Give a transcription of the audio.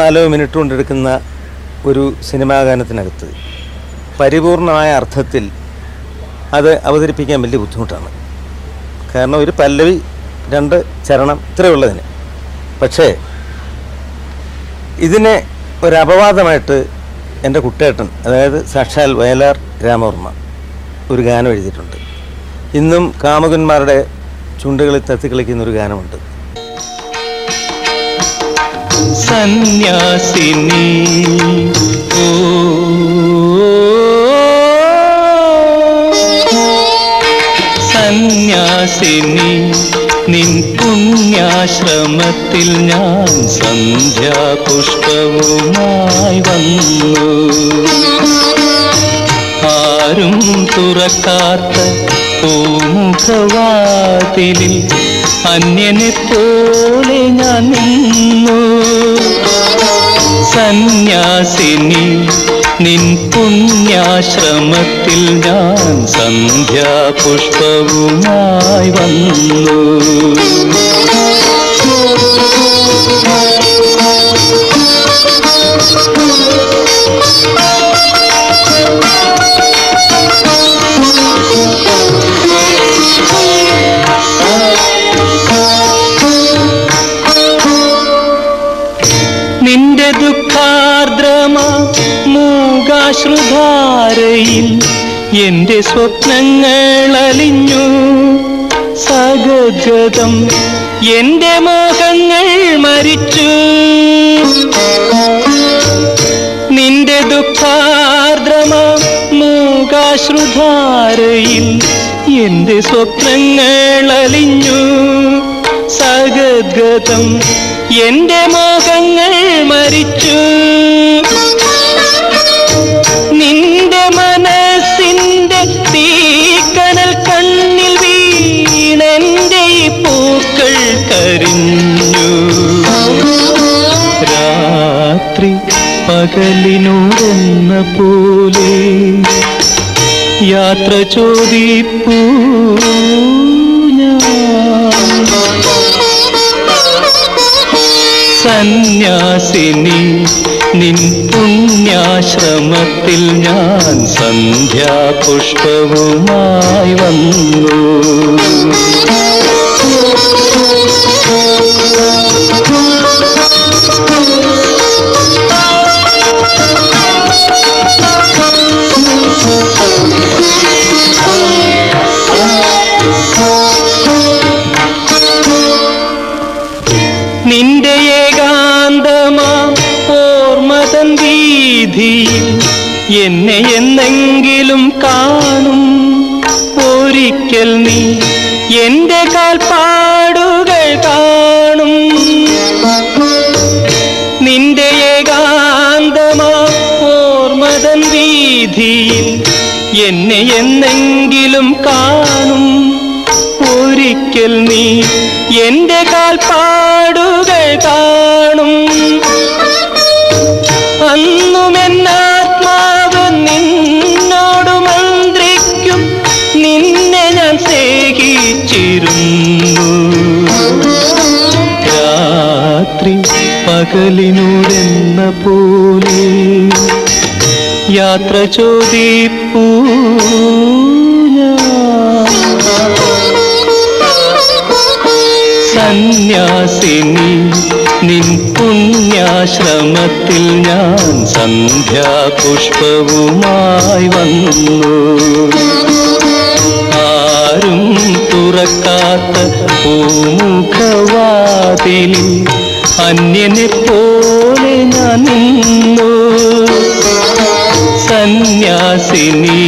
4 minute കൊണ്ടെടുക്കുന്ന ഒരു cinema ഗാനത്തിനകത്ത് പരിപൂർണമായ അർത്ഥത്തിൽ അത് അവതരിപ്പിക്കാൻ വലിയ ബുദ്ധിമുട്ടാണ്. കാരണം ഒരു പല്ലവി 2 ചരണം ഇത്രയുള്ളതിന്. പക്ഷേ ഇതിനെ ഒരപവാദമായിട്ട് എൻ്റെ കുട്ടേട്ടൻ, അതായത് സാക്ഷാൽ വയലാർ രാമവർമ്മ ഒരു ഗാനം എഴുതിയിട്ടുണ്ട്. ഇന്നും കാമുകന്മാരുടെ ചുണ്ടുകളിൽ തത്തിക്കളിക്കുന്നൊരു ഗാനമുണ്ട്. സന്യാസിനി ഓ സന്യാസിനി നിൻ പുണ്യാശ്രമത്തിൽ ഞാൻ സന്ധ്യാപുഷ്പവുമായി വന്നു. ആരും തുറക്കാത്ത പൂമുഖവാതിലിൽ അന്യനെ പോലെ ഞാൻ നിന്നു. സന്യാസിനി നിൻ പുണ്യാശ്രമത്തിൽ ഞാൻ സന്ധ്യാപുഷ്പവുമായി വന്നു. നിന്റെ ദുഃഖാർദ്രമാ മൂകാശ്രുധാരയിൽ എന്റെ സ്വപ്നങ്ങൾ അലിഞ്ഞു. സഗദ്ഗതം എന്റെ മോഹങ്ങൾ മരിച്ചു. നിന്റെ ദുഃഖാർദ്രമാ മൂകാശ്രുധാരയിൽ എന്റെ സ്വപ്നങ്ങൾ അലിഞ്ഞു. സഗദ്ഗതം എന്റെ മോഹങ്ങൾ മരിച്ചു. നിന്റെ മനസ്സിന്റെ തീക്കനൽ കണ്ണിൽ വീണെന്റെ ഈ പൂക്കൾ കരിഞ്ഞു. രാത്രി പകലിനോടെന്ന പോലെ യാത്ര ചോദിപ്പൂ സന്യാസിനി നിൻ പുണ്യാശ്രമത്തിൽ ഞാൻ സന്ധ്യാപുഷ്പവുമായി വന്നു. നിന്റെ ഏകാന്തമാ ഓർമ്മതൻ വീതിയിൽ എന്നെ എന്നെങ്കിലും കാണും. ഒരിക്കൽ നീ എന്റെ കാൽപ്പാടുകൾ കാണും. നിന്റെ ഏകാന്തമാ ഓർമ്മതൻ വീതിയിൽ എന്നെ എന്നെങ്കിലും കാണും. ഒരിക്കൽ നീ എന്റെ കാൽപ്പാടുകൾ കാണും. അന്നും എന്നാത്മാവ് നിന്നോട് മന്ത്രിക്കും. നിന്നെ ഞാൻ സ്നേഹിച്ചിരുന്നു. രാത്രി പകലിനോടെന്ന പോലെ യാത്ര ചോദിപ്പൂ സന്യാസിനി നിൻ പുണ്യാശ്രമത്തിൽ ഞാൻ സന്ധ്യാപുഷ്പവുമായി വന്നു. ആരും തുറക്കാത്ത പൂമുഖവാതിലിൽ അന്യനെ പോലെ ഞാൻ നിന്നു. സന്യാസിനി